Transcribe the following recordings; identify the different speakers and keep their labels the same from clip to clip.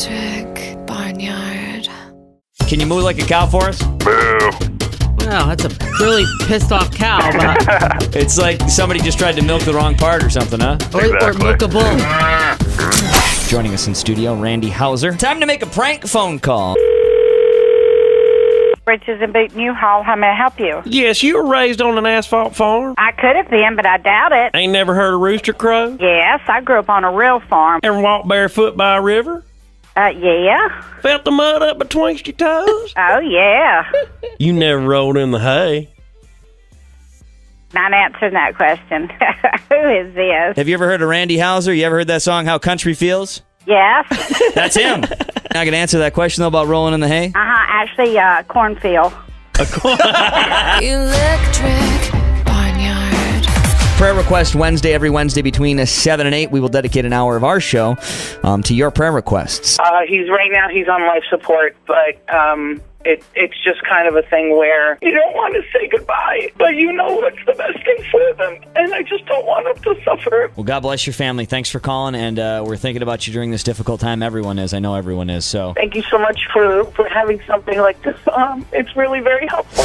Speaker 1: Electric Barnyard.
Speaker 2: Can you moo like a cow for us?
Speaker 3: Boo.
Speaker 4: Wow, that's a really pissed off cow. But...
Speaker 2: It's like somebody just tried to milk the wrong part or something, huh?
Speaker 4: Or milk a bull.
Speaker 2: Joining us in studio, Randy Hauser. Time to make a prank phone call.
Speaker 5: Bridges and Boot New Hall, how may I help you?
Speaker 6: Yes, you were raised on an asphalt farm.
Speaker 5: I could have been, but I doubt it.
Speaker 6: Ain't never heard a rooster crow?
Speaker 5: Yes, I grew up on a real farm.
Speaker 6: Ever walked barefoot by a river?
Speaker 5: Yeah.
Speaker 6: Felt the mud up betwixt your toes?
Speaker 5: Oh, yeah.
Speaker 6: You never rolled in the hay.
Speaker 5: Not answering that question. Who is this?
Speaker 2: Have you ever heard of Randy Hauser? You ever heard that song, How Country Feels?
Speaker 5: Yes.
Speaker 2: That's him. I can answer that question, though, about rolling in the hay.
Speaker 5: Actually, cornfield.
Speaker 1: Electric Barnyard.
Speaker 2: Prayer request Wednesday, every Wednesday between 7 and 8. We will dedicate an hour of our show to your prayer requests.
Speaker 7: He's on life support, but it's just kind of a thing where you don't want to say goodbye, but you know what's the best thing for them, and I just don't want them to suffer.
Speaker 2: Well, God bless your family. Thanks for calling, and we're thinking about you during this difficult time. Everyone is. I know everyone is. So
Speaker 7: thank you so much for having something like this. It's really very helpful.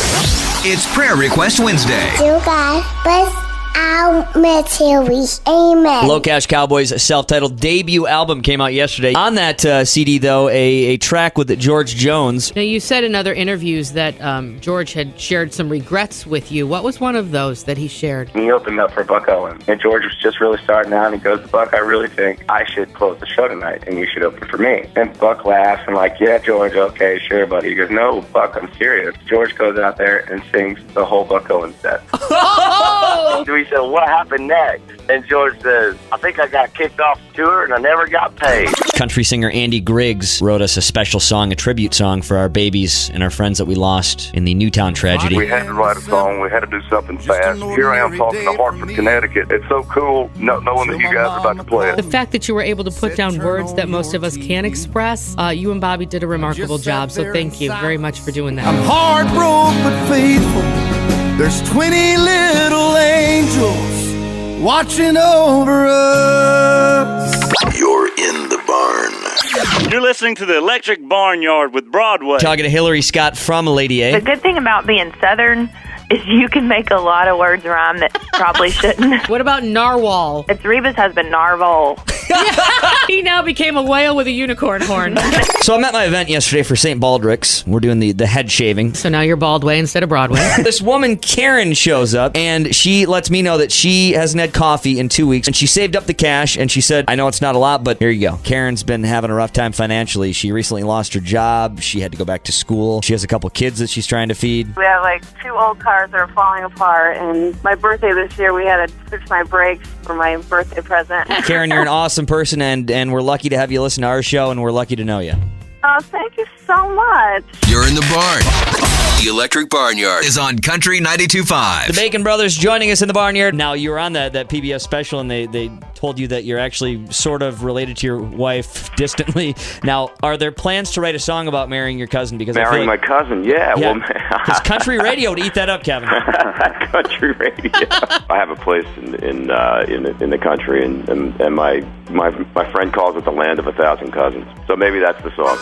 Speaker 8: It's Prayer Request Wednesday.
Speaker 9: You guys, bless our material. Amen.
Speaker 2: Low Cash Cowboys' self-titled debut album came out yesterday. On that CD, though, a track with George Jones.
Speaker 4: Now, you said in other interviews that George had shared some regrets with you. What was one of those that he shared?
Speaker 10: He opened up for Buck Owens, and George was just really starting out, and he goes, Buck, I really think I should close the show tonight, and you should open for me. And Buck laughs and like, yeah, George, okay, sure, buddy. He goes, no, Buck, I'm serious. George goes out there and sings the whole Buck Owens set.
Speaker 4: Oh!
Speaker 10: So he said, what happened next? And George says, I think I got kicked off the tour and I never got paid.
Speaker 2: Country singer Andy Griggs wrote us a special song, a tribute song for our babies and our friends that we lost in the Newtown tragedy.
Speaker 3: We had to write a song. We had to do something fast. Here I am talking to Hartford, Connecticut. It's so cool knowing that you guys are about to play it.
Speaker 4: The fact that you were able to put down words that most of us can't express, you and Bobby did a remarkable job, so thank you very much for doing that.
Speaker 11: I'm hard broke but faithful. There's 20 little angels watching over us.
Speaker 8: You're in the barn.
Speaker 12: You're listening to the Electric Barnyard with Broadway.
Speaker 2: Talking to Hillary Scott from Lady A.
Speaker 13: The good thing about being Southern is you can make a lot of words rhyme that probably shouldn't.
Speaker 4: What about narwhal?
Speaker 13: It's Reba's husband, Narwhal.
Speaker 4: He now became a whale with a unicorn horn.
Speaker 2: So I'm at my event yesterday for St. Baldrick's. We're doing the head shaving.
Speaker 4: So now you're Baldway instead of Broadway.
Speaker 2: This woman, Karen, shows up, and she lets me know that she hasn't had coffee in 2 weeks, and she saved up the cash, and she said, I know it's not a lot, but here you go. Karen's been having a rough time financially. She recently lost her job. She had to go back to school. She has a couple kids that she's trying to feed.
Speaker 14: We have like 2 old cars that are falling apart, and my birthday this year, we had to fix my brakes for my birthday present.
Speaker 2: Karen, you're an awesome person, and we're lucky to have you listen to our show, and we're lucky to know you.
Speaker 14: Oh, thank you so much.
Speaker 8: You're in the barn. The Electric Barnyard is on Country 92.5.
Speaker 2: The Bacon Brothers joining us in the barnyard. Now, you were on that PBS special, and they told you that you're actually sort of related to your wife distantly. Now, are there plans to write a song about marrying your cousin? Because
Speaker 10: marrying my cousin, yeah. Well,
Speaker 2: because country radio would eat that up, Kevin.
Speaker 10: Country radio. I have a place in the country, and my friend calls it the land of 1,000 cousins. So maybe that's the song.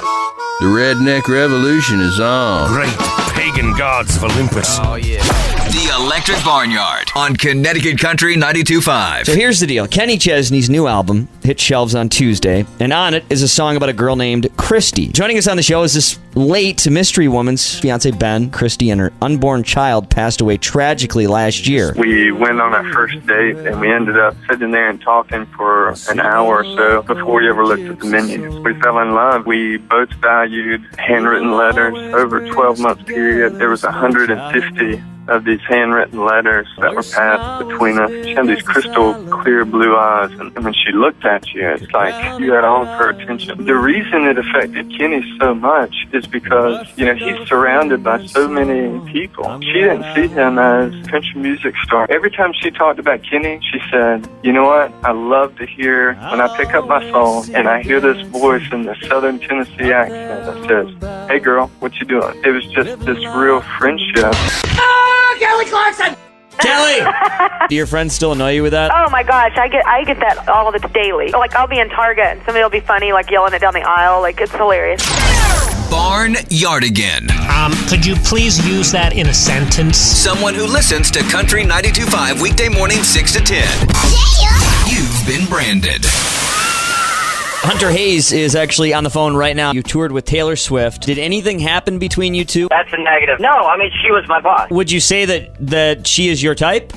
Speaker 15: The Redneck Revolution is on.
Speaker 16: Great pagan gods of Olympus.
Speaker 8: Oh, yeah. The Electric Barnyard on Connecticut Country 92.5.
Speaker 2: So here's the deal. Kenny Chesney's new album hit shelves on Tuesday, and on it is a song about a girl named Christy. Joining us on the show is this late mystery woman's fiance, Ben. Christy and her unborn child passed away tragically last year.
Speaker 17: We went on our first date, and we ended up sitting there and talking for an hour or so before we ever looked at the menus. We fell in love. We both valued handwritten letters. Over a 12-month period, there was 150 of these handwritten letters that were passed between us. She had these crystal clear blue eyes, and when she looked at you, it's like you had all of her attention. The reason it affected Kenny so much is because, he's surrounded by so many people. She didn't see him as a country music star. Every time she talked about Kenny, she said, you know what, I love to hear when I pick up my phone and I hear this voice in the Southern Tennessee accent that says, hey girl, what you doing? It was just this real friendship.
Speaker 18: Kelly Clarkson!
Speaker 2: Kelly! Do your friends still annoy you with that?
Speaker 13: Oh my gosh, I get that all the daily. Like I'll be in Target and somebody will be funny, like yelling it down the aisle. Like it's hilarious.
Speaker 8: Barnyardigan.
Speaker 18: Could you please use that in a sentence?
Speaker 8: Someone who listens to Country 92.5 weekday morning 6 to 10. You've been branded.
Speaker 2: Hunter Hayes is actually on the phone right now. You toured with Taylor Swift. Did anything happen between you two?
Speaker 19: That's a negative. No, I mean, she was my boss.
Speaker 2: Would you say that she is your type?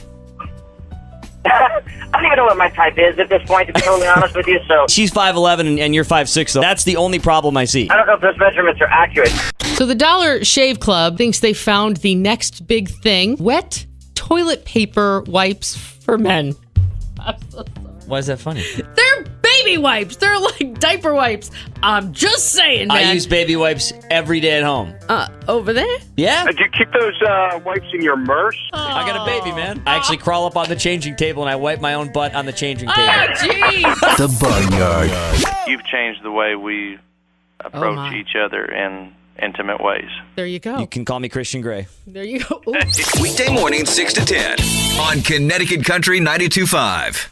Speaker 19: I don't even know what my type is at this point, to be totally honest with you. So
Speaker 2: She's 5'11", and you're 5'6", so that's the only problem I see.
Speaker 19: I don't know if those measurements are accurate.
Speaker 4: So the Dollar Shave Club thinks they found the next big thing: wet toilet paper wipes for men. I'm so sorry.
Speaker 2: Why is that funny?
Speaker 4: They're baby wipes. They're like diaper wipes. I'm just saying, man.
Speaker 2: I use baby wipes every day at home.
Speaker 4: Over there?
Speaker 2: Yeah.
Speaker 20: Did you keep those wipes in your purse?
Speaker 2: I got a baby, man. I actually crawl up on the changing table and I wipe my own butt on the changing table.
Speaker 4: Oh, jeez.
Speaker 15: The Barnyard.
Speaker 17: You've changed the way we approach each other in intimate ways.
Speaker 4: There you go.
Speaker 2: You can call me Christian Grey.
Speaker 4: There you go.
Speaker 8: Weekday morning 6 to 10 on Connecticut Country 92.5.